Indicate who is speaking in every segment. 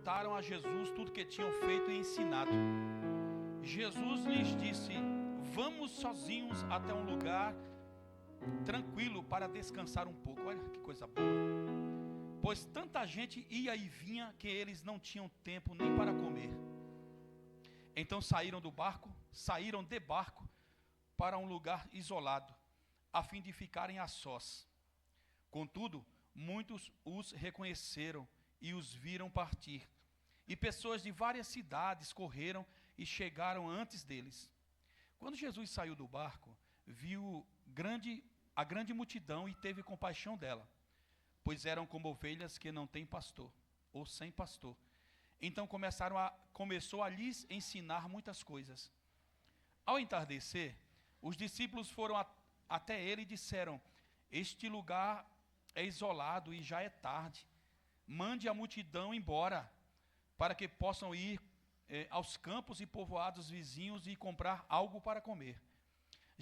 Speaker 1: contaram a Jesus tudo que tinham feito e ensinado. Jesus lhes disse: vamos sozinhos até um lugar tranquilo para descansar um pouco. Olha que coisa boa. Pois tanta gente ia e vinha que eles não tinham tempo nem para comer. Então saíram de barco para um lugar isolado, a fim de ficarem a sós. Contudo, muitos os reconheceram e os viram partir. E pessoas de várias cidades correram e chegaram antes deles. Quando Jesus saiu do barco, viu a grande multidão e teve compaixão dela, pois eram como ovelhas que não têm pastor, ou sem pastor. Então começou a lhes ensinar muitas coisas. Ao entardecer, os discípulos foram até ele e disseram: este lugar é isolado e já é tarde. Mande a multidão embora, para que possam ir aos campos e povoados vizinhos e comprar algo para comer.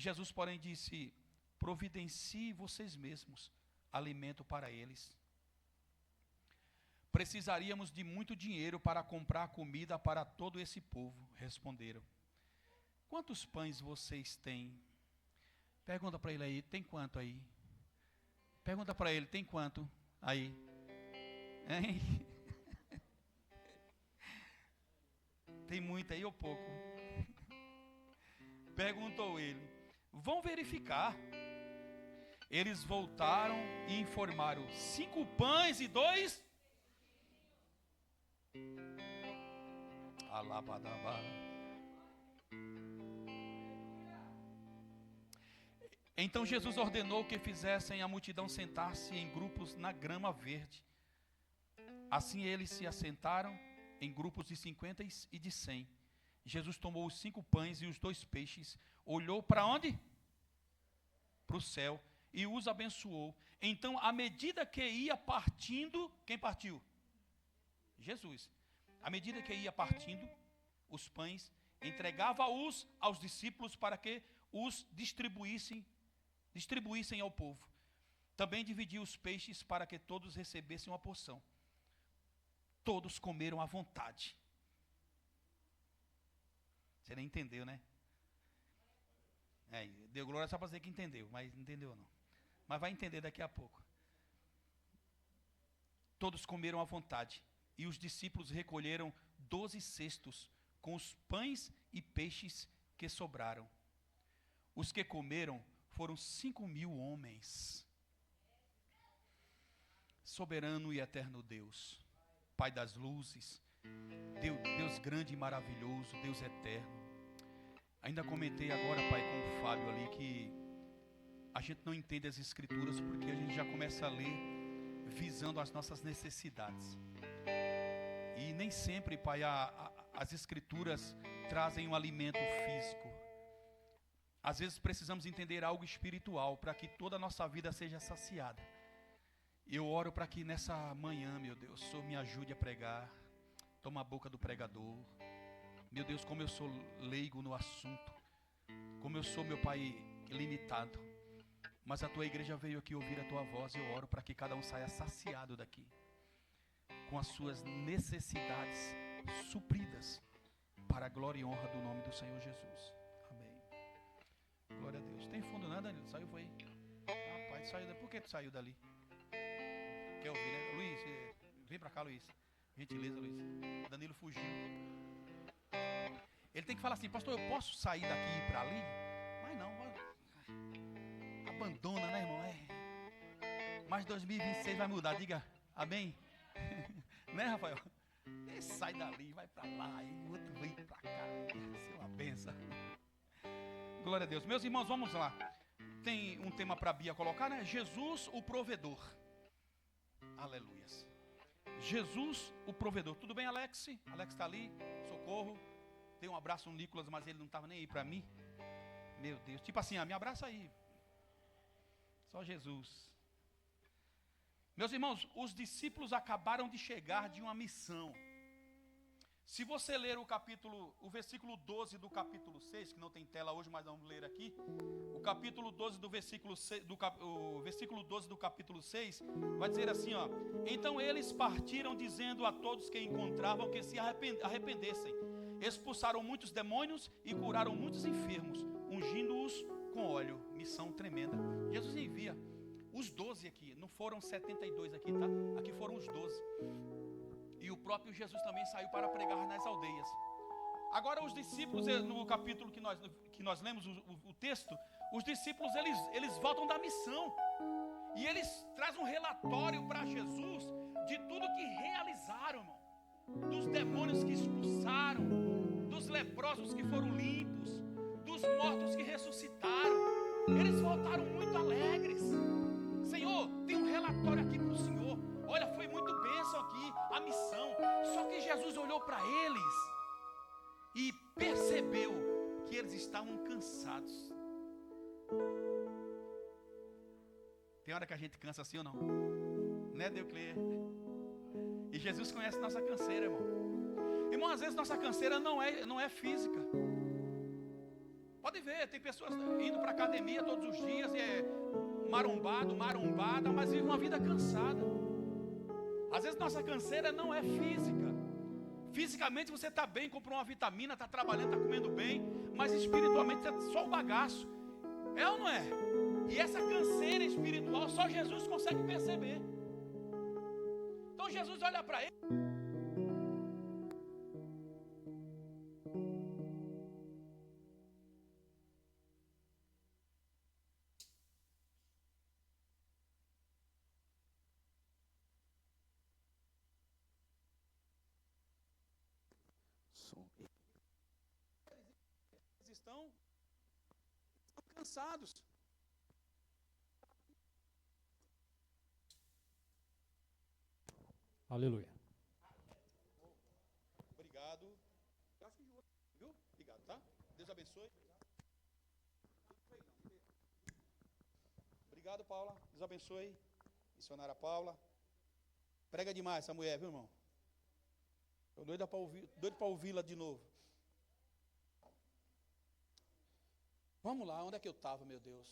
Speaker 1: Jesus, porém, disse: providencie vocês mesmos alimento para eles. Precisaríamos de muito dinheiro para comprar comida para todo esse povo, responderam. Quantos pães vocês têm? Pergunta para ele aí, tem quanto aí? Pergunta para ele, tem quanto aí? Hein? Tem muito aí ou pouco? Perguntou ele. Vão verificar. Eles voltaram e informaram: 5 pães e 2. Alabadabá. Então Jesus ordenou que fizessem a multidão sentar-se em grupos na grama verde. Assim eles se assentaram em grupos de 50 e de 100. Jesus tomou os 5 pães e os 2 peixes, olhou para onde? Para o céu, e os abençoou. Então, à medida que ia partindo, quem partiu? Jesus. À medida que ia partindo os pães, entregava-os aos discípulos para que os distribuíssem ao povo. Também dividia os peixes para que todos recebessem uma porção. Todos comeram à vontade. Você nem entendeu, né? Deu glória só para dizer que entendeu, mas não entendeu não. Mas vai entender daqui a pouco. Todos comeram à vontade. E os discípulos recolheram 12 cestos com os pães e peixes que sobraram. Os que comeram foram 5.000 homens. Soberano e eterno Deus, Pai das luzes, Deus grande e maravilhoso, Deus eterno. Ainda comentei agora, Pai, com o Fábio ali, que a gente não entende as Escrituras porque a gente já começa a ler visando as nossas necessidades. E nem sempre, Pai, as Escrituras trazem um alimento físico. Às vezes precisamos entender algo espiritual para que toda a nossa vida seja saciada. Eu oro para que nessa manhã, meu Deus, o Senhor me ajude a pregar. Toma a boca do pregador. Meu Deus, como eu sou leigo no assunto. Como eu sou, meu Pai, limitado. Mas a tua igreja veio aqui ouvir a tua voz e eu oro para que cada um saia saciado daqui, com as suas necessidades supridas, para a glória e honra do nome do Senhor Jesus. Amém. Glória a Deus. Tem fundo, né, Danilo? Saiu, foi? Rapaz, saiu dali. Por que tu saiu dali? Quer ouvir, né? Luiz, vem pra cá, Luiz. Gentileza, Luiz. Danilo fugiu. Ele tem que falar assim: pastor, eu posso sair daqui e ir pra ali? Mas não, abandona, né, irmão? Mas 2026 vai mudar, diga amém. Né, Rafael? Ele sai dali, vai pra lá, e o outro vem pra cá. Isso é uma benção. Glória a Deus. Meus irmãos, vamos lá. Tem um tema para a Bia colocar, né? Jesus, o provedor. Aleluias. Jesus, o provedor. Tudo bem, Alex? Alex está ali. Socorro. Dei um abraço no Nicolas, mas ele não estava nem aí para mim. Meu Deus. Tipo assim, me abraça aí. Só Jesus. Meus irmãos, os discípulos acabaram de chegar de uma missão. Se você ler o versículo 12 do capítulo 6, que não tem tela hoje, mas vamos ler aqui. O capítulo 12 do versículo 6, o versículo 12 do capítulo 6, vai dizer assim, ó: então eles partiram dizendo a todos que encontravam que se arrependessem. Expulsaram muitos demônios e curaram muitos enfermos, ungindo-os com óleo. Missão tremenda. Jesus envia os 12 aqui, não foram 72 aqui, tá? Aqui foram os 12. E o próprio Jesus também saiu para pregar nas aldeias. Agora os discípulos, no capítulo que nós lemos o texto, os discípulos eles voltam da missão. E eles trazem um relatório para Jesus de tudo que realizaram, irmão. Dos demônios que expulsaram, dos leprosos que foram limpos, dos mortos que ressuscitaram. Eles voltaram muito alegres. Senhor, tem um relatório aqui para o Senhor. Olha, foi muito bênção aqui a missão. Só que Jesus olhou para eles e percebeu que eles estavam cansados. Tem hora que a gente cansa assim ou não? Né, Deucler? E Jesus conhece nossa canseira, irmão. Irmão, às vezes nossa canseira não é física. Pode ver, tem pessoas indo para a academia todos os dias e é marombada, mas vive uma vida cansada. Às vezes nossa canseira não é física. Fisicamente você está bem, comprou uma vitamina, está trabalhando, está comendo bem, mas espiritualmente é só o bagaço. É ou não é? E essa canseira espiritual só Jesus consegue perceber. Então Jesus olha para ele. Eles estão cansados.
Speaker 2: Aleluia.
Speaker 1: Obrigado. Viu? Obrigado, tá? Deus abençoe. Obrigado, Paula. Deus abençoe. Missionária Paula. Prega demais essa mulher, viu, irmão? Estou doido para ouvi-la de novo. Vamos lá, onde é que eu estava, meu Deus?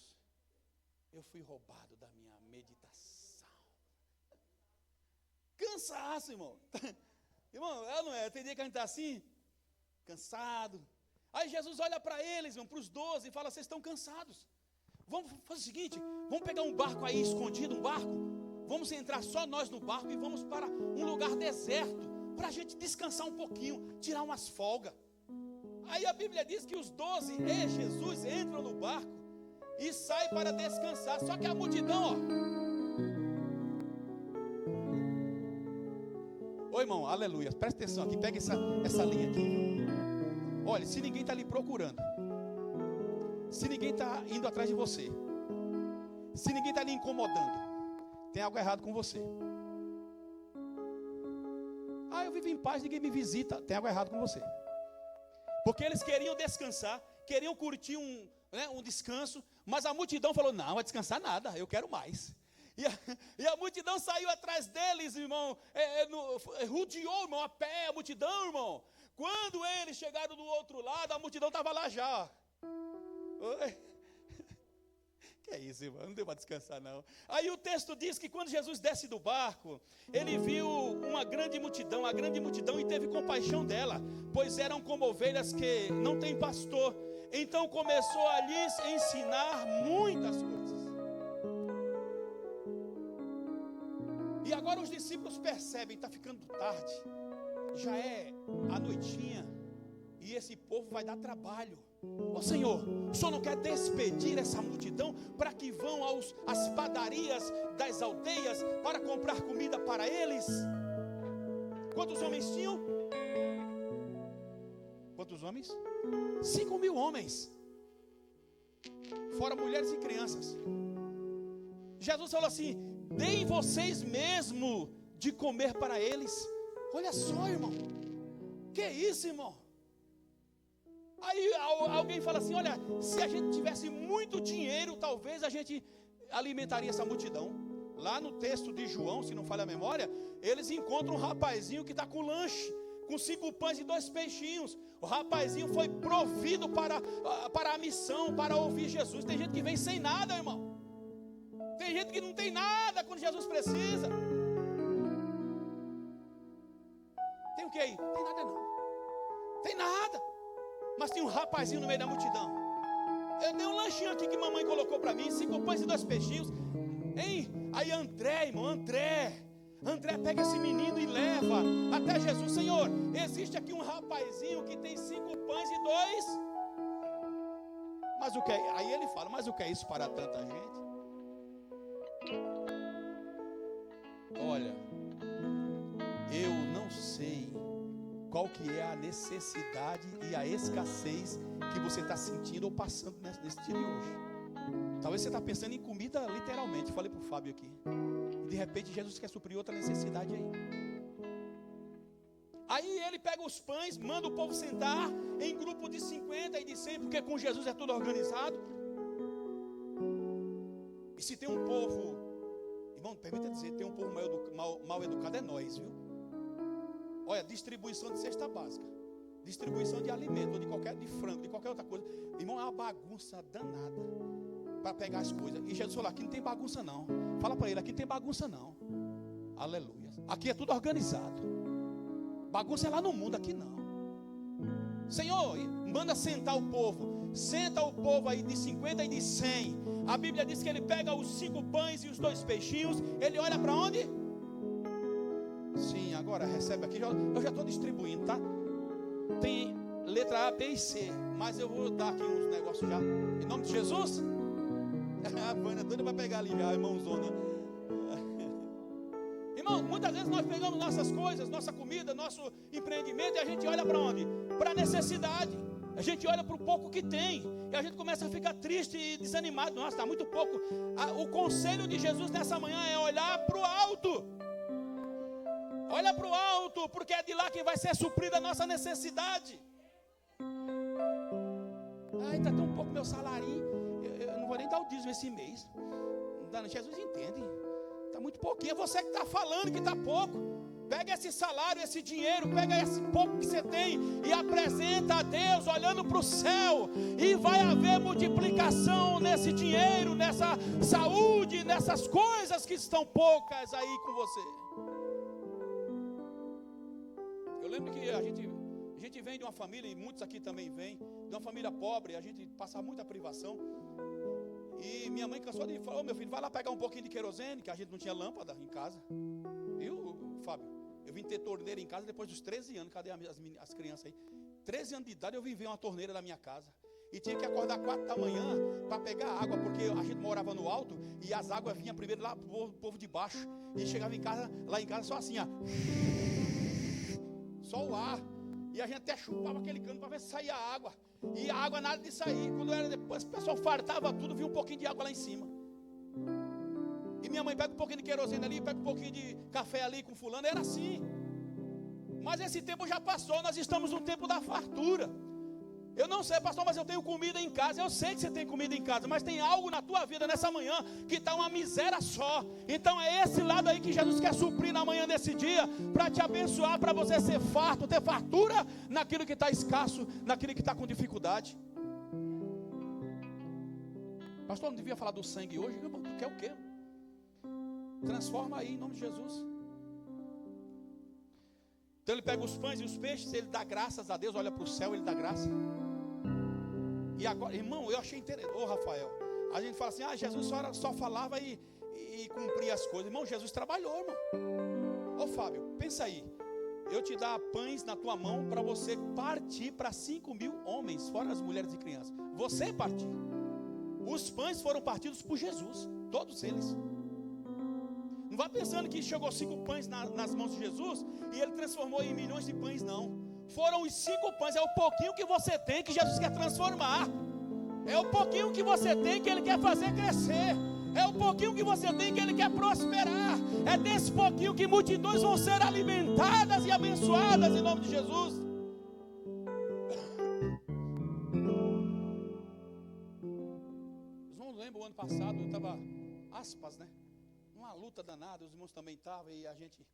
Speaker 1: Eu fui roubado da minha meditação. Cansaço, irmão. Irmão, não é? Tem dia que a gente está assim, cansado. Aí Jesus olha para eles, irmão, para os 12 e fala: vocês estão cansados. Vamos fazer o seguinte, vamos pegar um barco aí escondido, um barco. Vamos entrar só nós no barco e vamos para um lugar deserto, para a gente descansar um pouquinho, tirar umas folgas. Aí a Bíblia diz que os 12 e Jesus entram no barco e saem para descansar. Só que a multidão, Ô irmão, aleluia, presta atenção aqui, pega essa linha aqui. Olha, se ninguém está lhe procurando, se ninguém está indo atrás de você, se ninguém está lhe incomodando, tem algo errado com você. Eu vivo em paz, ninguém me visita, tem algo errado com você. Porque eles queriam descansar, queriam curtir um descanso, mas a multidão falou: não, vai descansar nada, eu quero mais. E a multidão saiu atrás deles, irmão, rodeou, irmão, a pé, a multidão, irmão. Quando eles chegaram do outro lado, a multidão estava lá já. Oi. Que é isso, irmão? Não deu para descansar, não. Aí o texto diz que quando Jesus desce do barco, ele viu uma grande multidão, e teve compaixão dela, pois eram como ovelhas que não têm pastor. Então começou a lhes ensinar muitas coisas. E agora os discípulos percebem, está ficando tarde, já é a noitinha, e esse povo vai dar trabalho. Ô Senhor, o Senhor não quer despedir essa multidão para que vão às padarias das aldeias para comprar comida para eles? Quantos homens tinham? Quantos homens? 5.000 homens, fora mulheres e crianças. Jesus falou assim: deem vocês mesmo de comer para eles. Olha só, irmão, que é isso, irmão? Aí alguém fala assim: olha, se a gente tivesse muito dinheiro, talvez a gente alimentaria essa multidão. Lá no texto de João, se não falha a memória, eles encontram um rapazinho que está com lanche.
Speaker 2: com 5 pães e 2 peixinhos. O rapazinho foi provido para a missão, para ouvir Jesus. Tem gente que vem sem nada, irmão. Tem gente que não tem nada quando Jesus precisa. Tem o que aí? Tem nada não. Tem nada. Mas tem um rapazinho no meio da multidão. Eu dei um lanchinho aqui que mamãe colocou para mim, 5 pães e 2 peixinhos. Hein? Aí André, irmão, André pega esse menino e leva até Jesus. Senhor, existe aqui um rapazinho que tem 5 pães e 2. Mas o que é? Aí ele fala, mas o que é isso para tanta gente? Olha, eu não sei qual que é a necessidade e a escassez que você está sentindo ou passando nesse dia de hoje. Talvez você está pensando em comida literalmente. Falei para o Fábio aqui. De repente Jesus quer suprir outra necessidade aí. Aí ele pega os pães, manda o povo sentar em grupo de 50 e de 100, porque com Jesus é tudo organizado. E se tem um povo, irmão, permita dizer, tem um povo mal educado, é nós, viu? Olha, distribuição de cesta básica, distribuição de alimento, de frango, de qualquer outra coisa. Irmão, é uma bagunça danada para pegar as coisas. E Jesus falou, aqui não tem bagunça não. Fala para ele, aqui não tem bagunça não. Aleluia. Aqui é tudo organizado. Bagunça é lá no mundo, aqui não. Senhor, manda sentar o povo. Senta o povo aí de 50 e de 100. A Bíblia diz que ele pega os 5 pães e os 2 peixinhos. Ele olha para onde? Sim, agora recebe aqui. Eu já estou distribuindo, tá? Tem letra A, B e C. Mas eu vou dar aqui uns negócios já. Em nome de Jesus. A Vânia doida vai pegar ali já, irmãozona. Irmão, muitas vezes nós pegamos nossas coisas, nossa comida, nosso empreendimento, e a gente olha para onde? Para a necessidade. A gente olha para o pouco que tem, e a gente começa a ficar triste e desanimado. Nossa, está muito pouco. O conselho de Jesus nessa manhã é olhar para o alto. Olha para o alto, porque é de lá que vai ser suprida a nossa necessidade. Ai, está tão pouco meu salário. Eu não vou nem dar o dízimo esse mês. Jesus entende. Está muito pouquinho. É você que está falando que está pouco. Pega esse salário, esse dinheiro, pega esse pouco que você tem e apresenta a Deus olhando para o céu. E vai haver multiplicação nesse dinheiro, nessa saúde, nessas coisas que estão poucas aí com você. Eu lembro que a gente vem de uma família, e muitos aqui também vêm, de uma família pobre, a gente passa muita privação. E minha mãe cansou de falar, meu filho, vai lá pegar um pouquinho de querosene, que a gente não tinha lâmpada em casa. Viu, Fábio? Eu vim ter torneira em casa depois dos 13 anos, cadê as crianças aí? 13 anos de idade eu vim ver uma torneira da minha casa. E tinha que acordar 4 da manhã para pegar água, porque a gente morava no alto e as águas vinham primeiro lá pro povo de baixo. E chegava lá em casa só assim, ó. Só o ar. E a gente até chupava aquele cano para ver se saía água. E a água nada de sair. Quando era depois, o pessoal fartava tudo, vinha um pouquinho de água lá em cima. E minha mãe pega um pouquinho de querosene ali, pega um pouquinho de café ali com fulano. Era assim. Mas esse tempo já passou, nós estamos no tempo da fartura. Eu não sei, pastor, mas eu tenho comida em casa. Eu sei que você tem comida em casa, mas tem algo na tua vida nessa manhã que está uma miséria só. Então é esse lado aí que Jesus quer suprir na manhã desse dia, para te abençoar, para você ser farto, ter fartura naquilo que está escasso, naquilo que está com dificuldade. Pastor, não devia falar do sangue hoje? Tu quer o quê? Transforma aí em nome de Jesus. Então ele pega os pães e os peixes, ele dá graças a Deus, olha para o céu, ele dá graça. E agora, irmão, eu achei interessante. Ô Rafael, a gente fala assim, Jesus só falava e cumpria as coisas. Irmão, Jesus trabalhou, irmão. Ô Fábio, pensa aí. Eu te dar pães na tua mão para você partir para 5.000 homens, fora as mulheres e crianças. Você partir. Os pães foram partidos por Jesus, todos eles. Não vá pensando que chegou 5 pães nas mãos de Jesus e ele transformou em milhões de pães, não. Foram os 5 pães, é o pouquinho que você tem que Jesus quer transformar. É o pouquinho que você tem que ele quer fazer crescer. É o pouquinho que você tem que ele quer prosperar. É desse pouquinho que multidões vão ser alimentadas e abençoadas em nome de Jesus. Os irmãos lembram o ano passado, eu estava aspas, né? Uma luta danada, os irmãos também estavam, e a gente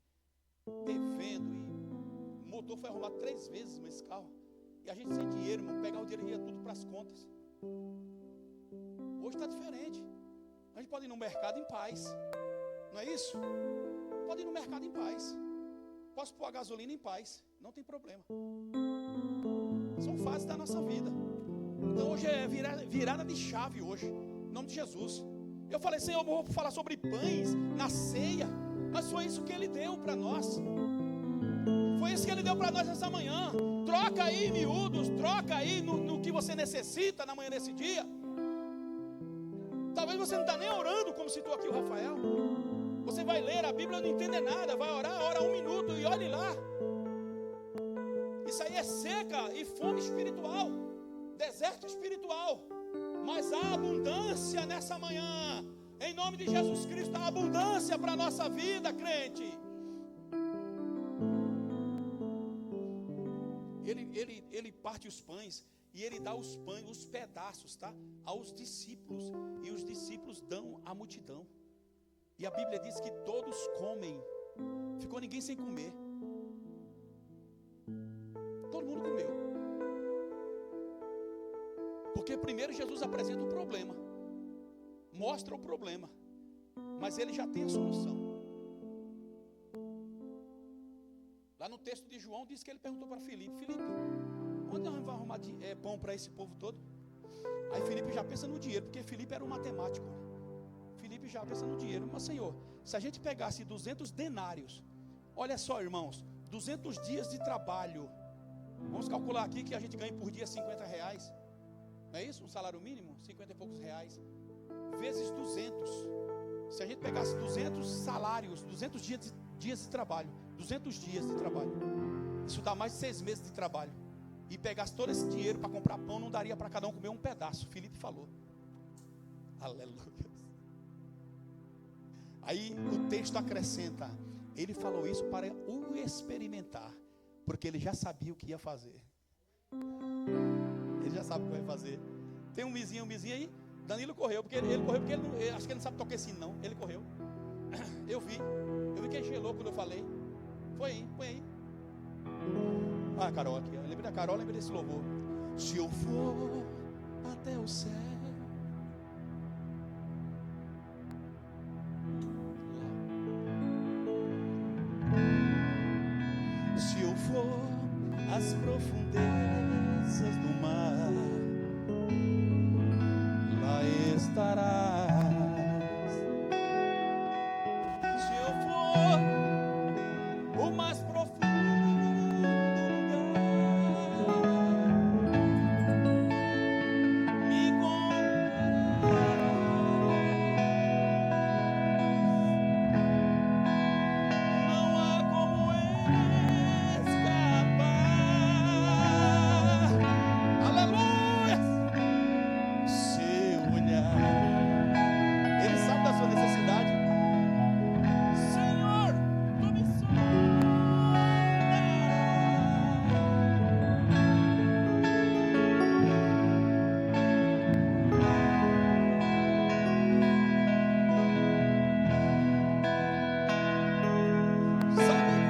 Speaker 2: devendo e motor foi arrumado 3 vezes nesse carro. E a gente sem dinheiro, irmão, pegar o dinheiro e ia tudo para as contas. Hoje está diferente. A gente pode ir no mercado em paz. Não é isso? Pode ir no mercado em paz. Posso pôr a gasolina em paz. Não tem problema. São fases da nossa vida. Então hoje é virada de chave hoje. Em nome de Jesus. Eu falei, Senhor, eu vou falar sobre pães na ceia. Mas foi isso que Ele deu para nós. Foi isso que Ele deu para nós essa manhã. Troca aí, miúdos. Troca aí no que você necessita na manhã desse dia. Talvez você não está nem orando, como citou aqui o Rafael. Você vai ler a Bíblia, não entende nada. Vai orar, ora 1 minuto e olhe lá. Isso aí é seca e fome espiritual. Deserto espiritual. Mas há abundância nessa manhã. Em nome de Jesus Cristo, há abundância para a nossa vida, crente. Ele parte os pães e ele dá os pães, os pedaços, tá? Aos discípulos. E os discípulos dão à multidão. E a Bíblia diz que todos comem. Ficou ninguém sem comer. Todo mundo comeu. Porque primeiro Jesus apresenta o problema. Mostra o problema. Mas ele já tem a solução. Lá no texto de João diz que ele perguntou para Filipe: Filipe, onde nós vamos arrumar pão para esse povo todo? Aí Filipe já pensa no dinheiro, porque Filipe era um matemático. Filipe já pensa no dinheiro. Mas Senhor, se a gente pegasse 200 denários, olha só, irmãos, 200 dias de trabalho. Vamos calcular aqui que a gente ganha por dia 50 reais. Não é isso? Um salário mínimo, 50 e poucos reais. Vezes 200. Se a gente pegasse 200 salários, 200 dias de trabalho, 200 dias de trabalho, isso dá mais de 6 meses de trabalho, e pegasse todo esse dinheiro para comprar pão, não daria para cada um comer um pedaço. Filipe falou. Aleluia. Aí o texto acrescenta: ele falou isso para o experimentar, porque ele já sabia o que ia fazer. Ele já sabe o que vai fazer. Tem um vizinho aí. Danilo correu, porque ele correu porque acho que ele não sabe tocar assim não. Ele correu. Eu vi que gelou quando eu falei. Foi aí, põe aí. Ah, a Carol aqui. Eu lembrei da Carol, lembrei desse louvor. Se eu for até o céu, se eu for às profundezas do mar, lá estarás. Se eu for o mais profundo lugar, me encontrarás. Não há como escapar. Aleluia! Seu olhar, Ele sabe da sua necessidade. Senhor, tu me sabe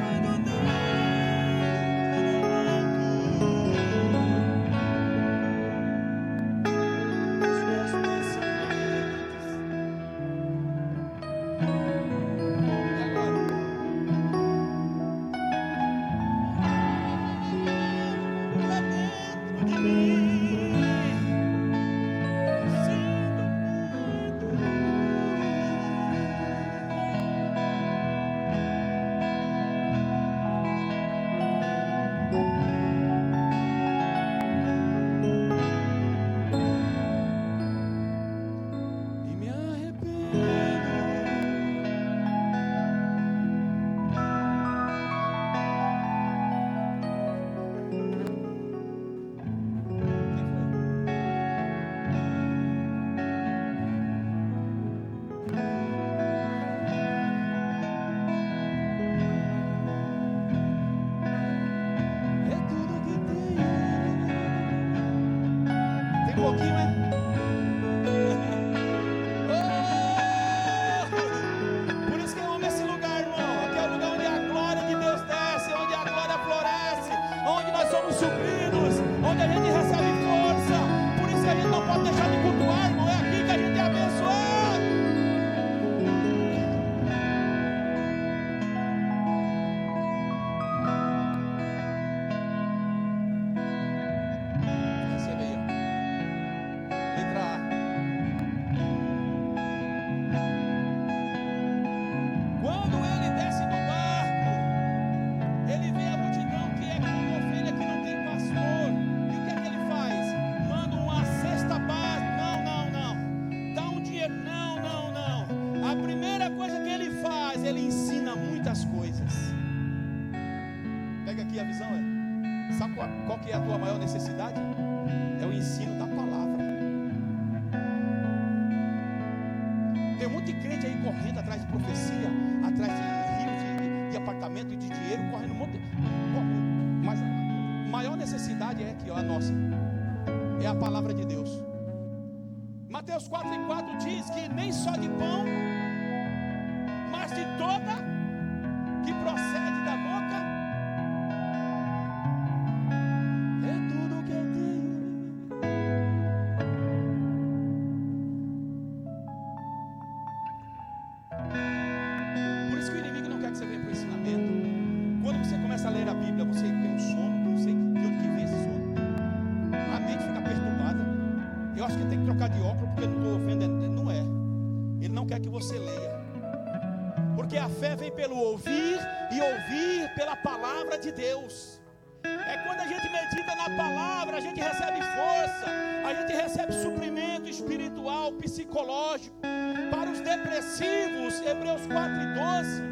Speaker 2: quando dentro os meus pensamentos. E agora? Lá dentro de mim, sinto e me arrependo. É tudo que tem. Tem pouquinho, né? Oh! Por isso que eu amo esse lugar, irmão. Aqui é o lugar onde a glória de Deus desce, onde a glória floresce. supridos, onde a gente recebe força. Por isso que a gente não pode deixar de cultuar, irmão. É aqui que a gente é abençoado. Recebe aí, ó. Letra A. Quando ele desce do barco, ele vê a multidão que é como ovelha que não tem pastor. E o que é que ele faz? Manda uma cesta básica. Não. Dá um dinheiro. Não. A primeira coisa que ele faz, ele ensina muitas coisas. Pega aqui a visão, sabe qual que é a tua maior necessidade? É o ensino da palavra. Tem um monte de crente aí correndo atrás de profecia, atrás de rios de apartamento e de dinheiro, correndo um monte de... Mas a maior necessidade é aqui, ó, a nossa. É a palavra de Deus. Mateus 4:4 diz que nem só de pão, mas de toda que procede da boca, é tudo que eu tenho. Por isso que o inimigo não quer que você venha para o ensinamento. Quando você começa a ler a Bíblia, você tem um sono, não sei de onde que vem esse sono. A mente fica perturbada. Eu acho que tem que trocar de óculos, porque eu não estou ofendendo. Não é. Ele não quer que você leia. Porque a fé vem pelo ouvir e ouvir pela palavra de Deus. É quando a gente medita na palavra, a gente recebe força, a gente recebe suprimento espiritual, psicológico. Para os depressivos, Hebreus 4:12,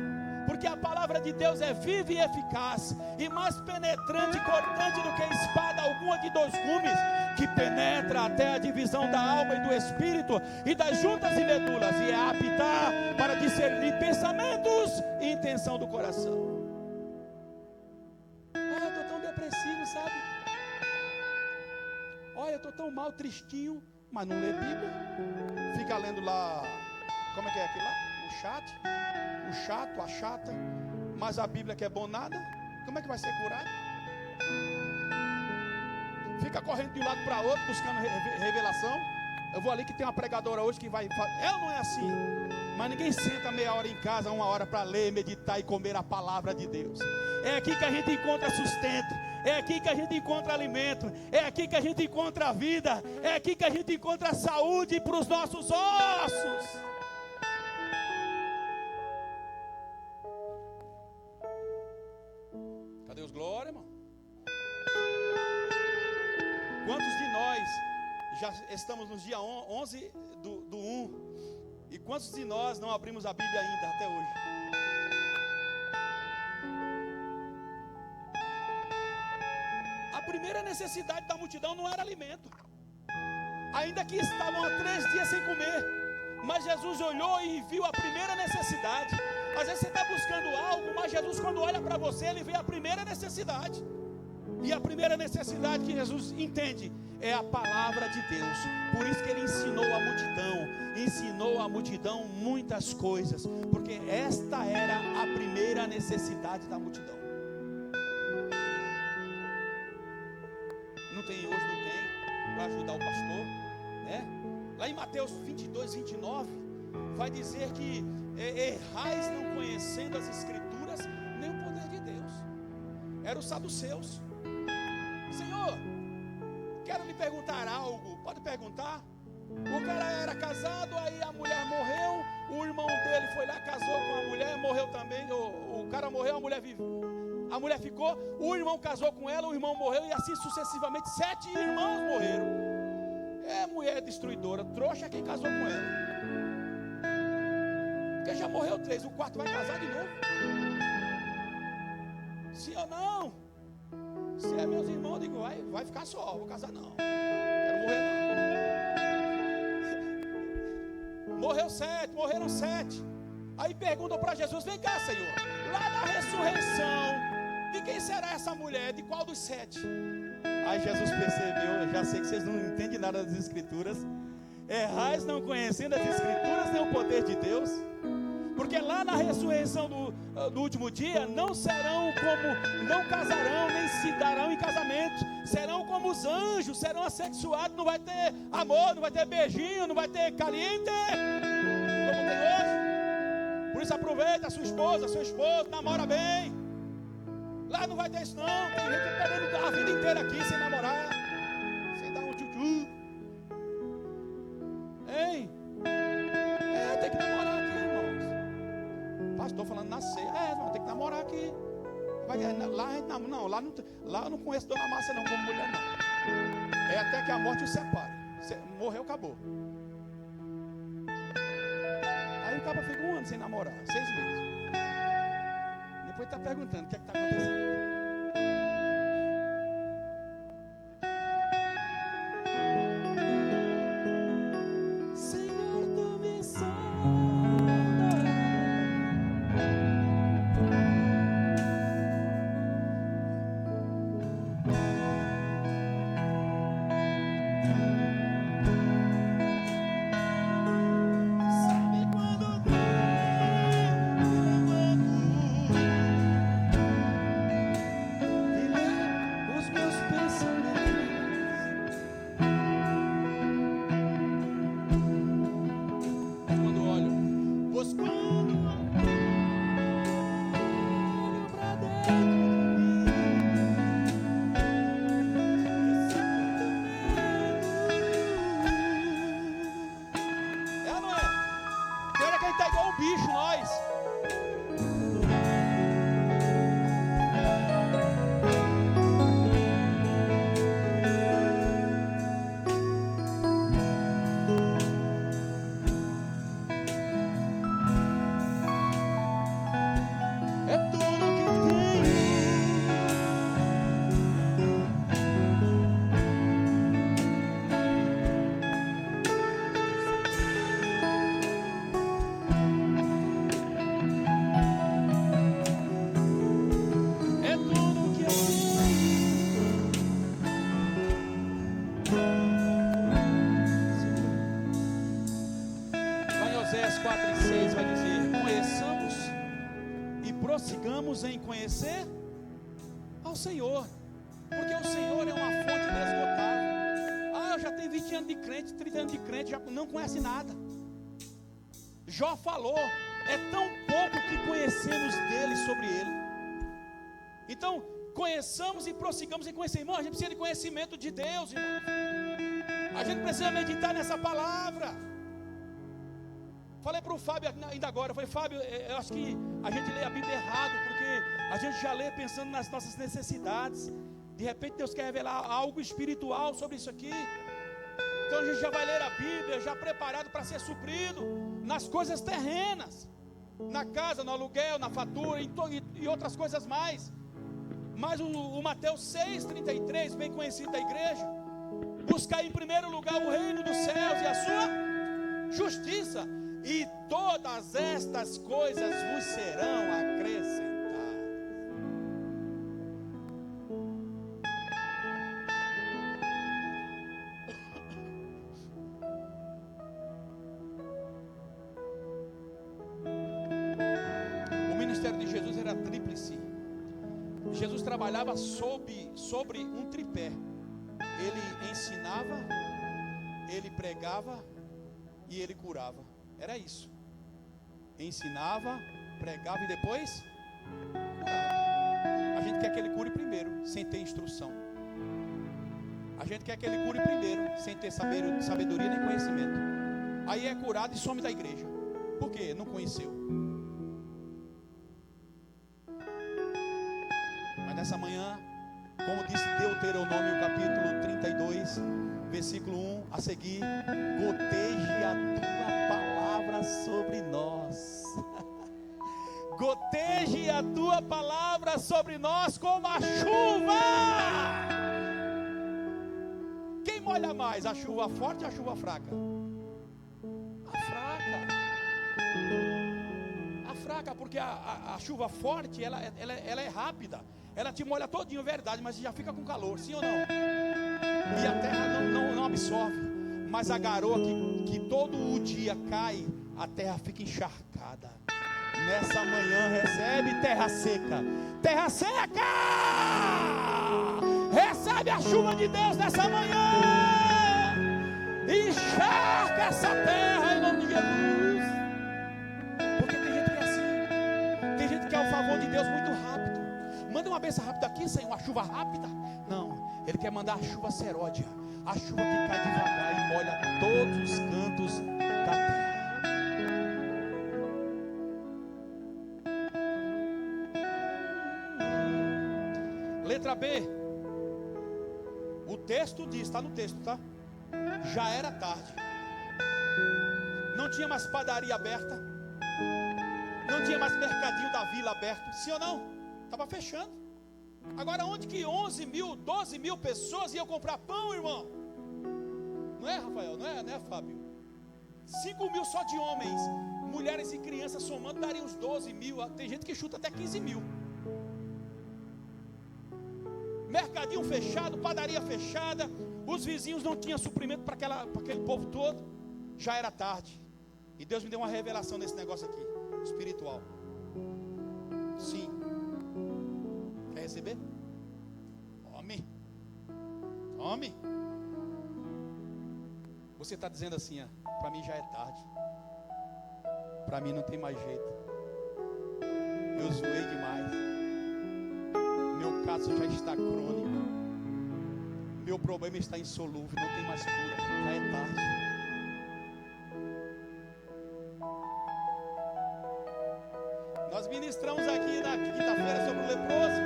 Speaker 2: porque a palavra de Deus é viva e eficaz, e mais penetrante e cortante do que espada alguma de 2 gumes, que penetra até a divisão da alma e do espírito, e das juntas e medulas, e é apta para discernir pensamentos e intenção do coração. Eu estou tão depressivo, sabe? Olha, eu estou tão mal, tristinho, mas não lê Bíblia. Fica lendo lá, como é que é aquilo lá? O chato, a chata. Mas a Bíblia que é bom nada. Como é que vai ser curado? Fica correndo de um lado para outro, buscando revelação. Eu vou ali que tem uma pregadora hoje que vai... Ela não é assim. Mas ninguém senta meia hora em casa, 1 hora para ler, meditar e comer a palavra de Deus. É aqui que a gente encontra sustento. É aqui que a gente encontra alimento. É aqui que a gente encontra vida. É aqui que a gente encontra saúde para os nossos ossos. Cadê os glórias, irmão? Quantos de nós já estamos nos dias 11 do 1? E quantos de nós não abrimos a Bíblia ainda até hoje? A primeira necessidade da multidão não era alimento. Ainda que estavam há 3 dias sem comer. Mas Jesus olhou e viu a primeira necessidade. Às vezes você está buscando algo, mas Jesus, quando olha para você, ele vê a primeira necessidade. E a primeira necessidade que Jesus entende é a palavra de Deus. Por isso que ele ensinou a multidão muitas coisas, porque esta era a primeira necessidade da multidão. Não tem hoje, não tem, para ajudar o pastor, né? Lá em Mateus 22:29 vai dizer que errais não conhecendo as escrituras nem o poder de Deus. Eram os saduceus. Senhor, quero lhe perguntar algo. Pode perguntar. O cara era casado, aí a mulher morreu, o irmão dele foi lá, casou com a mulher, morreu também. O cara morreu, a mulher viveu. A mulher ficou, o irmão casou com ela, o irmão morreu, e assim sucessivamente 7 irmãos morreram. É mulher destruidora, trouxa é quem casou com ela. Porque já morreu 3, o 4 vai casar de novo. Sim ou não? Se é meus irmãos, eu digo, vai ficar só, vou casar não. Quero morrer não. Morreram 7. Aí perguntam para Jesus, vem cá, Senhor, lá na ressurreição, de quem será essa mulher? De qual dos 7? Aí Jesus percebeu, eu já sei que vocês não entendem nada das escrituras. Errais não conhecendo as escrituras nem o poder de Deus. Porque lá na ressurreição do último dia, não casarão, nem se darão em casamento, serão como os anjos, serão assexuados, não vai ter amor, não vai ter beijinho, não vai ter caliente, como tem hoje. Por isso aproveita a sua esposa, seu esposo, namora bem. Lá não vai ter isso não, tem gente perdendo a vida inteira aqui sem namorar, sem dar um tchutchu. Hein? Tem que namorar aqui, irmãos. Pastor falando na ceia, irmão, tem que namorar aqui. Lá eu não conheço Dona Márcia não, como mulher não. É até que a morte o separe. Morreu, acabou. Aí o cara fica 1 ano sem namorar, 6 meses. Depois está perguntando o que é que está acontecendo. Senhor, tu me prossigamos em conhecer ao Senhor, porque o Senhor é uma fonte inesgotável. Eu já tenho 20 anos de crente, 30 anos de crente, já não conhece nada. Jó falou, é tão pouco que conhecemos dele, sobre ele. Então, conheçamos e prossigamos em conhecer. Irmão, a gente precisa de conhecimento de Deus, irmão. A gente precisa meditar nessa palavra. Falei para o Fábio ainda agora, falei, Fábio, eu acho que a gente lê a Bíblia errado, porque a gente já lê pensando nas nossas necessidades. De repente Deus quer revelar algo espiritual sobre isso aqui. Então a gente já vai ler a Bíblia, já preparado para ser suprido nas coisas terrenas, na casa, no aluguel, na fatura e outras coisas mais. Mas o Mateus 6,33, bem conhecido da igreja: buscar em primeiro lugar o reino dos céus e a sua justiça, e todas estas coisas vos serão acrescentadas. O ministério de Jesus era tríplice. Jesus trabalhava sobre um tripé. Ele ensinava, ele pregava e ele curava. Era isso. Ensinava, pregava e depois curava. A gente quer que ele cure primeiro, sem ter instrução. A gente quer que ele cure primeiro, sem ter sabedoria nem conhecimento. Aí é curado e some da igreja. Por quê? Não conheceu. Mas nessa manhã, como disse Deuteronômio capítulo 32, versículo 1 a seguir: goteje a tua palavra sobre nós. Goteje a tua palavra sobre nós como a chuva. Quem molha mais, a chuva forte ou a chuva fraca? A fraca. A fraca, porque a chuva forte, ela é rápida. Ela te molha todinho, verdade, mas já fica com calor, sim ou não? E a terra não absorve. Mas a garoa que todo o dia cai, a terra fica encharcada. Nessa manhã recebe terra seca. Terra seca! Recebe Recebe a chuva de Deus nessa manhã. Encharca essa terra em nome de Jesus. Porque tem gente que é assim. Tem gente que quer o favor de Deus muito rápido. Manda uma bênção rápida aqui, Senhor, uma chuva rápida. Não, Ele quer mandar a chuva seródia. A chuva que cai devagar e molha todos os cantos da terra. Letra B. O texto diz, está no texto, tá? Já era tarde. Não tinha mais padaria aberta. Não tinha mais mercadinho da vila aberto. Sim ou não? Estava fechando. Agora onde que 11 mil, 12 mil pessoas iam comprar pão, irmão? Não é, Rafael? Não é, Fábio? 5 mil só de homens. Mulheres e crianças somando daria uns 12 mil. Tem gente que chuta até 15 mil. Mercadinho fechado, padaria fechada. Os vizinhos não tinham suprimento para aquele povo todo. Já era tarde. E Deus me deu uma revelação nesse negócio aqui, espiritual. Sim. Quer receber? Tome. Tome. Você está dizendo assim, para mim já é tarde. Para mim não tem mais jeito. Eu zoei demais. Meu caso já está crônico. Meu problema está insolúvel. Não tem mais cura. Já é tarde. Nós ministramos aqui na quinta-feira sobre o leproso,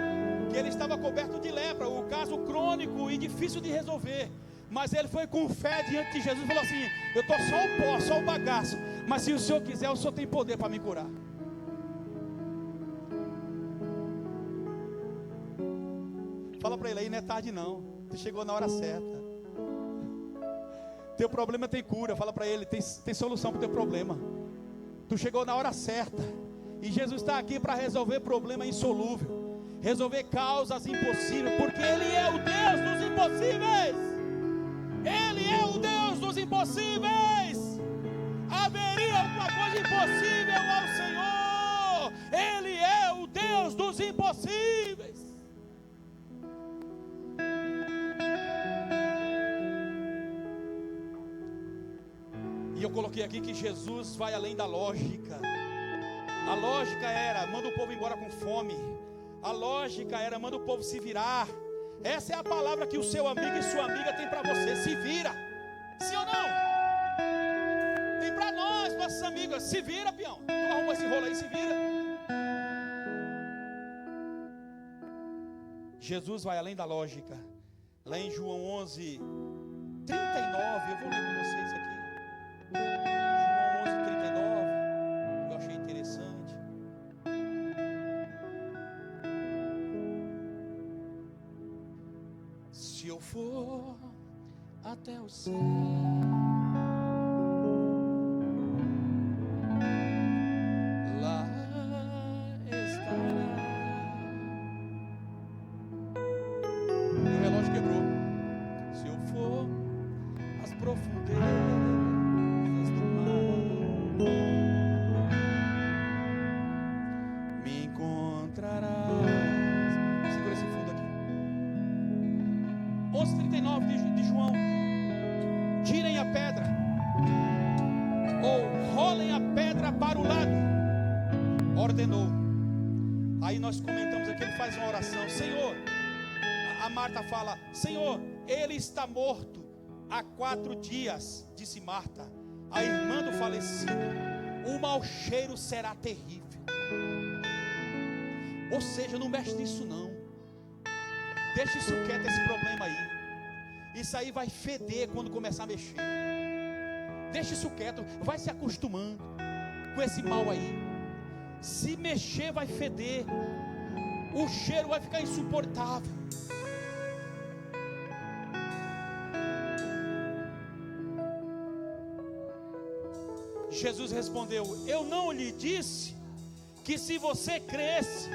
Speaker 2: que ele estava coberto de lepra, o caso crônico e difícil de resolver. Mas ele foi com fé diante de Jesus e falou assim: eu estou só o pó, só o bagaço, mas se o Senhor quiser, o Senhor tem poder para me curar. Fala para ele aí, não é tarde não, tu chegou na hora certa. Teu problema tem cura. Fala para ele, tem solução para o teu problema. Tu chegou na hora certa. E Jesus está aqui para resolver problema insolúvel, resolver causas impossíveis, porque Ele é o Deus dos impossíveis. Ele é o Deus dos impossíveis. Haveria alguma coisa impossível ao Senhor? Ele é o Deus dos impossíveis. E eu coloquei aqui que Jesus vai além da lógica. A lógica era, manda o povo embora com fome. A lógica era, manda o povo se virar. Essa é a palavra que o seu amigo e sua amiga tem para você: se vira. Sim ou não? Tem para nós, nossos amigos: se vira, peão. Tu arruma esse rolo aí, se vira. Jesus vai além da lógica. Lá em João 11, 39, eu vou ler com vocês aqui. João 11, 39, eu achei interessante. Se eu for até o céu, lá estará. Meu relógio quebrou. Se eu for às profundezas do mar, me encontrarás. Segura esse fundo aqui. 11:39 de João. Tirem a pedra, ou rolem a pedra para o lado. Ordenou. Aí nós comentamos aqui, ele faz uma oração: Senhor, a Marta fala: Senhor, ele está morto há 4 dias, disse Marta, a irmã do falecido. O mau cheiro será terrível. Ou seja, não mexe nisso não. Deixa isso quieto, esse problema aí. Isso aí vai feder quando começar a mexer. Deixa isso quieto, vai se acostumando com esse mal aí. Se mexer vai feder, o cheiro vai ficar insuportável. Jesus respondeu: eu não lhe disse que se você cresce,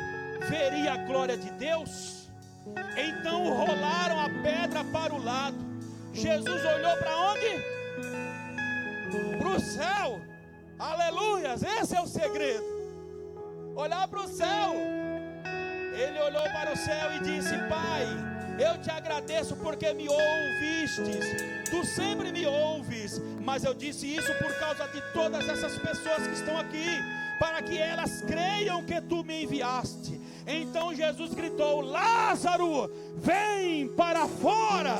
Speaker 2: veria a glória de Deus? Então rolaram a pedra para o lado. Jesus olhou para onde? Para o céu. Aleluias, esse é o segredo. Olhar para o céu. Ele olhou para o céu e disse: Pai, eu eu te agradeço porque me ouvistes. Tu sempre me ouves, mas eu disse isso por causa de todas essas pessoas que estão aqui, para que elas creiam que tu me enviaste. Então Jesus gritou: Lázaro, vem para fora.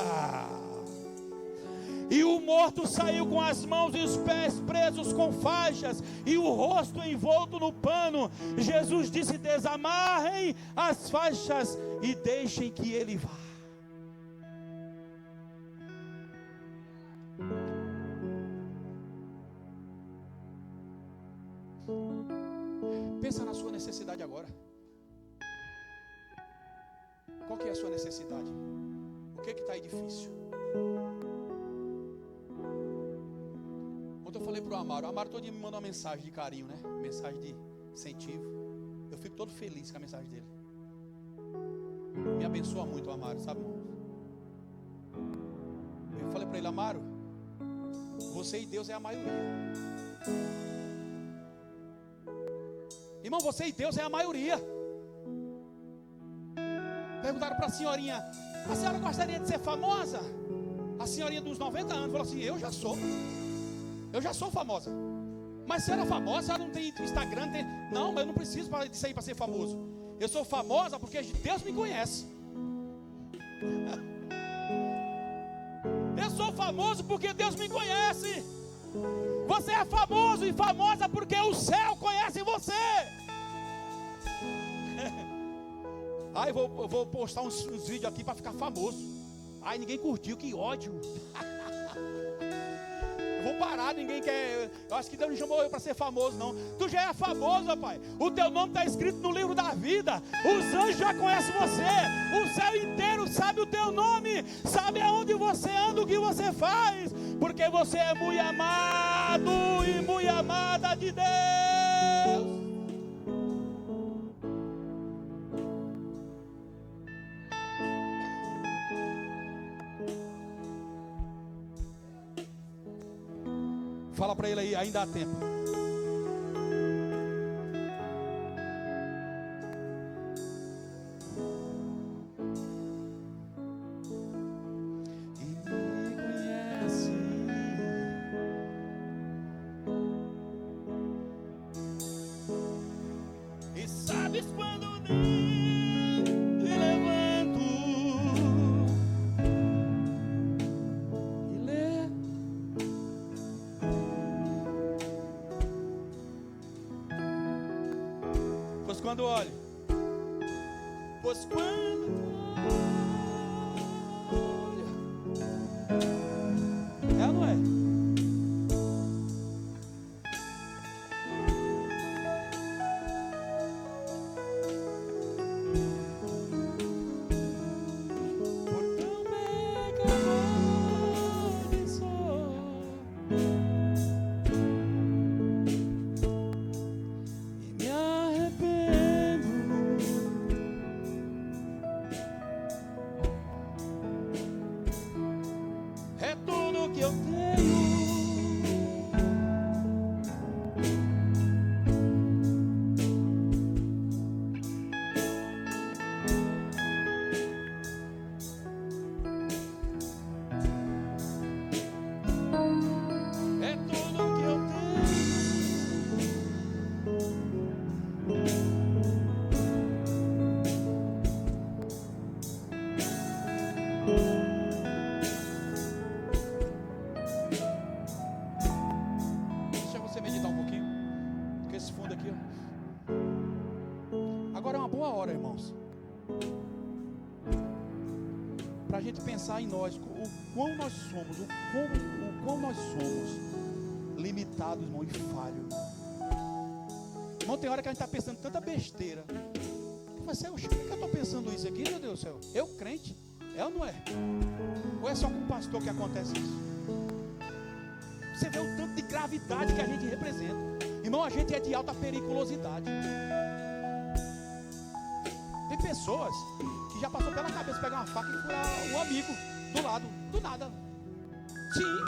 Speaker 2: E o morto saiu com as mãos e os pés presos com faixas e o rosto envolto no pano. Jesus disse: desamarrem as faixas e deixem que ele vá. Pensa na sua necessidade agora. Qual que é a sua necessidade? O que está aí difícil? Ontem eu falei para o Amaro todo dia me manda uma mensagem de carinho, né? Mensagem de incentivo. Eu fico todo feliz com a mensagem dele. Me abençoa muito o Amaro, sabe? Eu falei para ele: Amaro, você e Deus é a maioria. Irmão, você e Deus é a maioria. Perguntaram para a senhorinha: a senhora gostaria de ser famosa? A senhorinha dos 90 anos falou assim: eu já sou famosa. Mas se ela é famosa, ela não tem Instagram, não tem... Não, mas eu não preciso disso aí para ser famoso. Eu sou famosa porque Deus me conhece. Eu sou famoso porque Deus me conhece. Você é famoso e famosa porque o céu conhece você. Ai, eu vou postar uns vídeos aqui para ficar famoso. Ai, ninguém curtiu, que ódio. Eu vou parar, ninguém quer. Eu acho que Deus não chamou eu para ser famoso, não. Tu já é famoso, rapaz. O teu nome está escrito no livro da vida. Os anjos já conhecem você. O céu inteiro sabe o teu nome. Sabe aonde você anda, o que você faz. Porque você é muito amado e muito amada de Deus. Fala para ele aí, ainda há tempo. E me conhece. E sabes quando me levanto e lê. Pois quando olho, pois quando olho, é ou não é? Por tão pecador sou, e me arrependo. É tudo que eu tenho. É tudo que eu Deixa você meditar um pouquinho. Com esse fundo aqui, ó. Agora é uma boa hora, irmãos, para a gente pensar em nós, o quão nós somos, o quão nós somos limitados, irmão, e falhos. Irmão, tem hora que a gente está pensando tanta besteira. Mas por que eu estou pensando isso aqui, meu Deus do céu? Eu crente, é ou não é? Ou é só com o pastor que acontece isso? Você vê o tanto de gravidade que a gente representa. Irmão, a gente é de alta periculosidade. Tem pessoas que já passou pela cabeça pegar uma faca e furar um amigo do lado, do nada. Sim.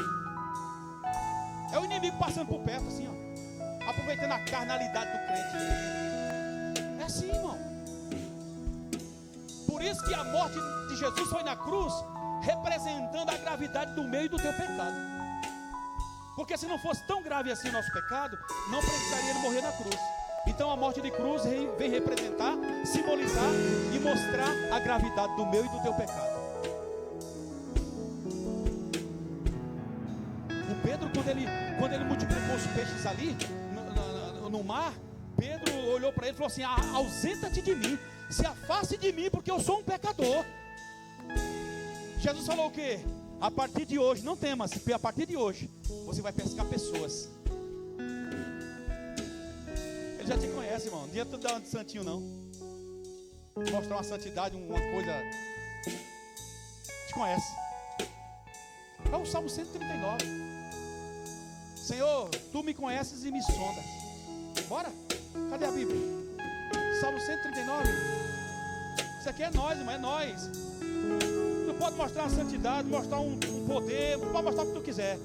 Speaker 2: É o inimigo passando por perto, assim, ó, aproveitando a carnalidade do crente. É assim, irmão. Por Por isso que a morte de Jesus foi na cruz, representando a gravidade do meu e do teu pecado. Porque se não fosse tão grave assim o nosso pecado, não precisaria ele morrer na cruz. Então a morte de cruz vem representar, simbolizar e mostrar a gravidade do meu e do teu pecado. O Pedro, quando ele multiplicou os peixes ali no mar, Pedro olhou para ele e falou assim: ausenta-te de mim, se afaste de mim, porque eu sou um pecador. Jesus falou o quê? A partir de hoje, não temas, a partir de hoje você vai pescar pessoas. Ele já te conhece, irmão. Não adianta tu dar uma de santinho, não. Mostrar uma santidade, uma coisa. Te conhece. É o Salmo 139. Senhor, tu me conheces e me sondas. Bora? Cadê a Bíblia? Salmo 139. Isso aqui é nós, irmão, é nós. Tu pode mostrar uma santidade, mostrar um poder, pode mostrar o que tu quiser.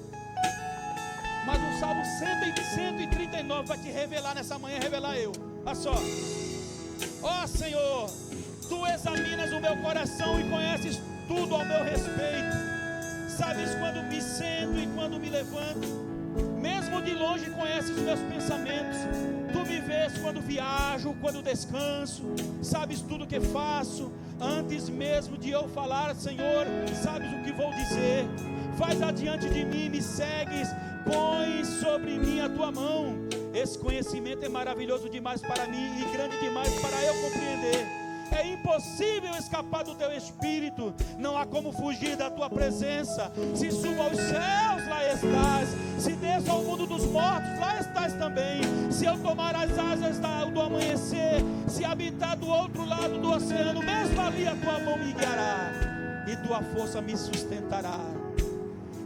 Speaker 2: Mas o Salmo 139 vai te revelar nessa manhã, revelar eu. Olha só. Ó Senhor, tu examinas o meu coração e conheces tudo ao meu respeito. Sabes quando me sento e quando me levanto. Mesmo de longe conheces os meus pensamentos. Tu me vês quando viajo, quando descanso. Sabes tudo o que faço. Antes mesmo de eu falar, Senhor, sabes o que vou dizer. Vais adiante de mim, me segues. Põe sobre mim a tua mão. Esse conhecimento é maravilhoso demais para mim e grande demais para eu compreender. É impossível escapar do teu espírito. Não há como fugir da tua presença. Se subo aos céus, lá estás. Se desço ao mundo dos mortos, lá estás também. Se eu tomar as asas do amanhecer, se habitar do outro lado do oceano, mesmo ali a tua mão me guiará e tua força me sustentará.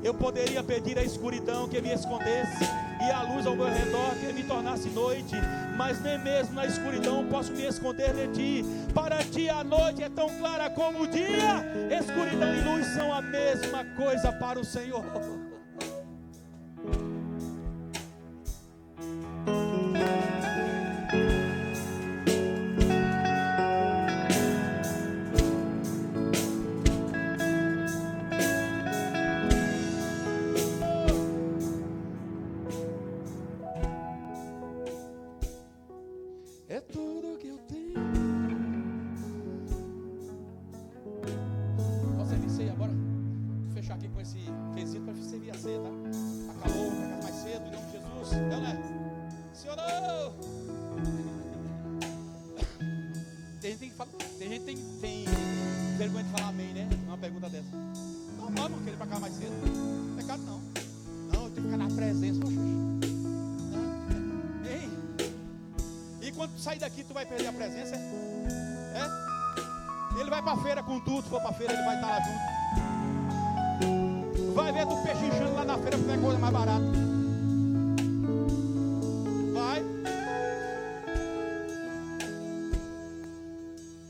Speaker 2: Eu poderia pedir à escuridão que me escondesse e a luz ao meu redor que me tornasse noite, mas nem mesmo na escuridão posso me esconder de ti. Para ti a noite é tão clara como o dia. Escuridão e luz são a mesma coisa para o Senhor. É tudo que eu tenho. Posso servir ceia agora? Vou fechar aqui com esse quesito para servir a ceia, tá? Acabou, vai mais cedo, em nome de Jesus. Não, né? Senhor, não! Tem gente que tem vergonha de falar amém, né? Uma pergunta dessa. Não, vamos querer para cá mais cedo. Pecado não. Não, eu tenho que ficar na presença. Poxa. Quando tu sair daqui, tu vai perder a presença. É? Ele vai para a feira com tudo. Se for para a feira, ele vai estar lá junto. Vai ver tu pechinchando lá na feira, porque é coisa mais barata. Vai.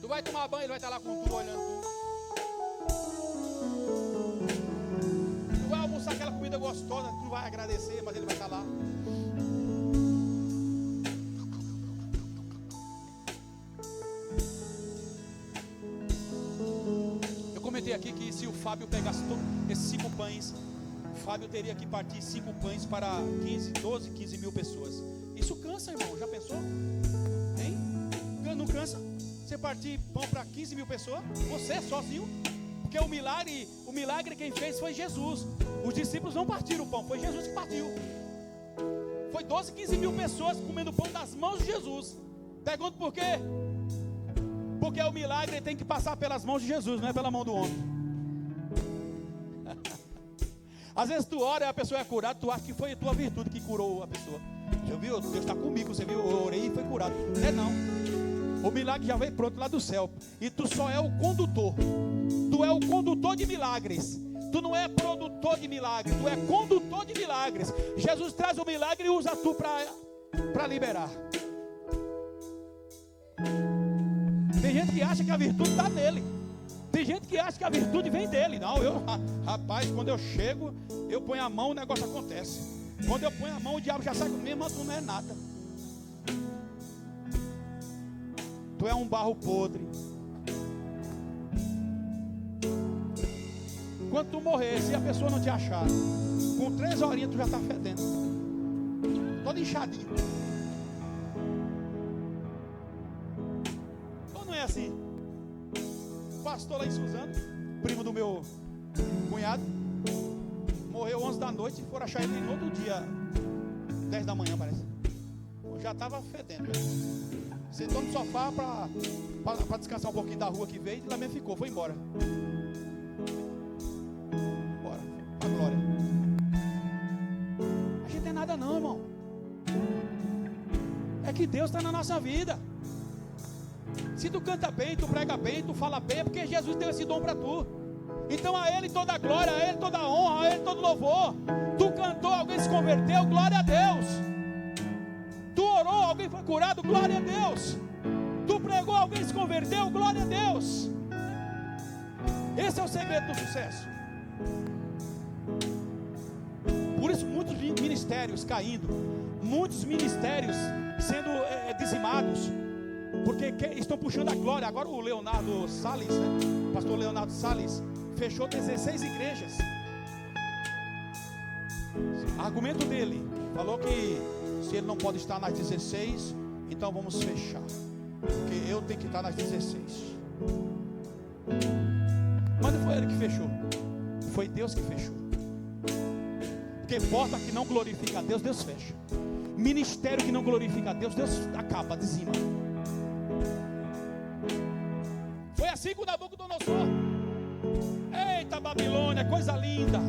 Speaker 2: Tu vai tomar banho, ele vai estar lá com tudo, olhando tudo. Tu vai almoçar aquela comida gostosa, tu não vai agradecer, mas ele vai estar lá. Aqui que se o Fábio pegasse esses 5 pães, o Fábio teria que partir 5 pães para 15 mil pessoas. Isso cansa, irmão, já pensou? Hein? Não cansa? Você partir pão para 15 mil pessoas? Você sozinho? Porque o milagre quem fez foi Jesus. Os discípulos não partiram o pão, foi Jesus que partiu. Foi 15 mil pessoas comendo pão das mãos de Jesus. Pergunto por quê? Porque o milagre tem que passar pelas mãos de Jesus, não é pela mão do homem. Às vezes tu ora e a pessoa é curada, tu acha que foi a tua virtude que curou a pessoa. Já viu? Deus está comigo, você viu? Eu orei e foi curado. É não. O milagre já veio pronto lá do céu. E tu só é o condutor. Tu é o condutor de milagres. Tu não é produtor de milagres, tu é condutor de milagres. Jesus traz o milagre e usa tu para liberar. Tem gente que acha que a virtude está nele. Tem gente que acha que a virtude vem dele. Não, rapaz, quando eu chego, eu ponho a mão, o negócio acontece. Quando eu ponho a mão, o diabo já sai comigo, mas tu não é nada. Tu é um barro podre. Quando tu morrer, se a pessoa não te achar, com 3 horinhas tu já está fedendo, todo inchadinho. Ou não é assim? O pastor lá em Suzano, primo do meu cunhado, morreu 11 da noite e foram achar ele no outro dia, 10 da manhã parece. Eu já estava fedendo. Sentou no sofá para descansar um pouquinho da rua que veio, e lá mesmo ficou, foi embora. Bora, a glória. A gente não é nada não, irmão. É que Deus está na nossa vida. Se tu canta bem, tu prega bem, tu fala bem, é porque Jesus deu esse dom para tu. Então a Ele toda a glória, a Ele toda a honra, a Ele todo louvor. Tu cantou, alguém se converteu, glória a Deus. Tu orou, alguém foi curado, glória a Deus. Tu pregou, alguém se converteu, glória a Deus. Esse é o segredo do sucesso. Por isso muitos ministérios caindo, muitos ministérios sendo dizimados, porque estão puxando a glória. Agora o Leonardo Salles, né? Pastor Leonardo Salles fechou 16 igrejas. Argumento dele, falou que se ele não pode estar nas 16, então vamos fechar, porque eu tenho que estar nas 16. Mas não foi ele que fechou, foi Deus que fechou. Porque porta que não glorifica a Deus, Deus fecha. Ministério que não glorifica a Deus, Deus acaba, dizima. Foi assim com Nabucodonosor. Eita Babilônia, coisa linda.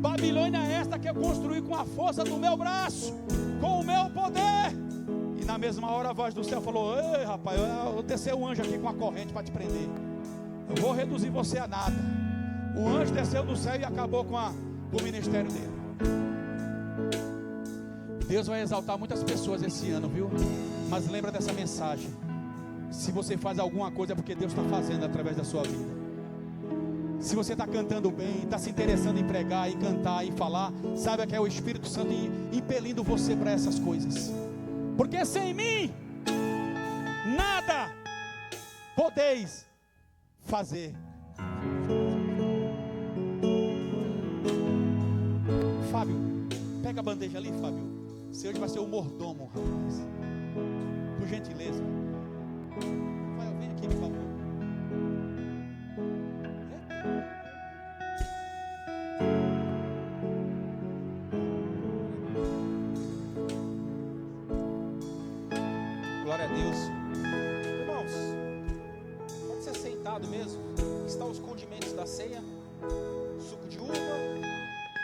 Speaker 2: Babilônia é esta que eu construí com a força do meu braço, com o meu poder. E na mesma hora a voz do céu falou: ei rapaz, eu desci o anjo aqui com a corrente para te prender. Eu vou reduzir você a nada. O anjo desceu do céu e acabou com o ministério dele. Deus vai exaltar muitas pessoas esse ano, viu? Mas lembra dessa mensagem: se você faz alguma coisa é porque Deus está fazendo através da sua vida. Se você está cantando bem, está se interessando em pregar, em cantar, em falar, saiba que é o Espírito Santo impelindo você para essas coisas. Porque sem mim nada podeis fazer. Fábio, pega a bandeja ali, Fábio. Você hoje vai ser o mordomo, rapaz. Por gentileza. Vai, vem aqui, por favor.
Speaker 3: Glória a Deus. Irmãos, pode ser sentado mesmo. Estão os condimentos da ceia: suco de uva,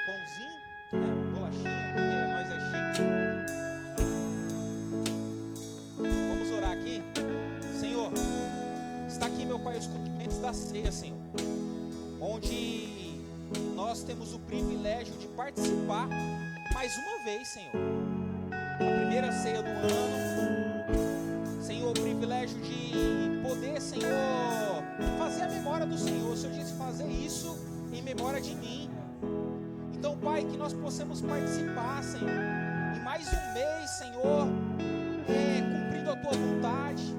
Speaker 3: pãozinho, né? Bolachinha, porque nós é chique. Vamos orar aqui. Senhor, está aqui, meu Pai, os condimentos da ceia, Senhor, onde nós temos o privilégio de participar mais uma vez, Senhor, a primeira ceia do ano. Senhor, o privilégio de poder, Senhor, fazer a memória do Senhor. O Senhor disse fazer isso em memória de mim. Então, Pai, que nós possamos participar, Senhor, em mais um mês, Senhor, cumprindo a Tua vontade,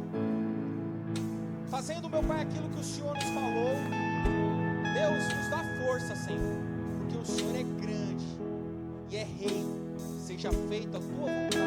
Speaker 3: fazendo, meu Pai, aquilo que o Senhor nos falou. Deus, nos dá força, Senhor, porque o Senhor é grande e é Rei. Seja feita a Tua vontade.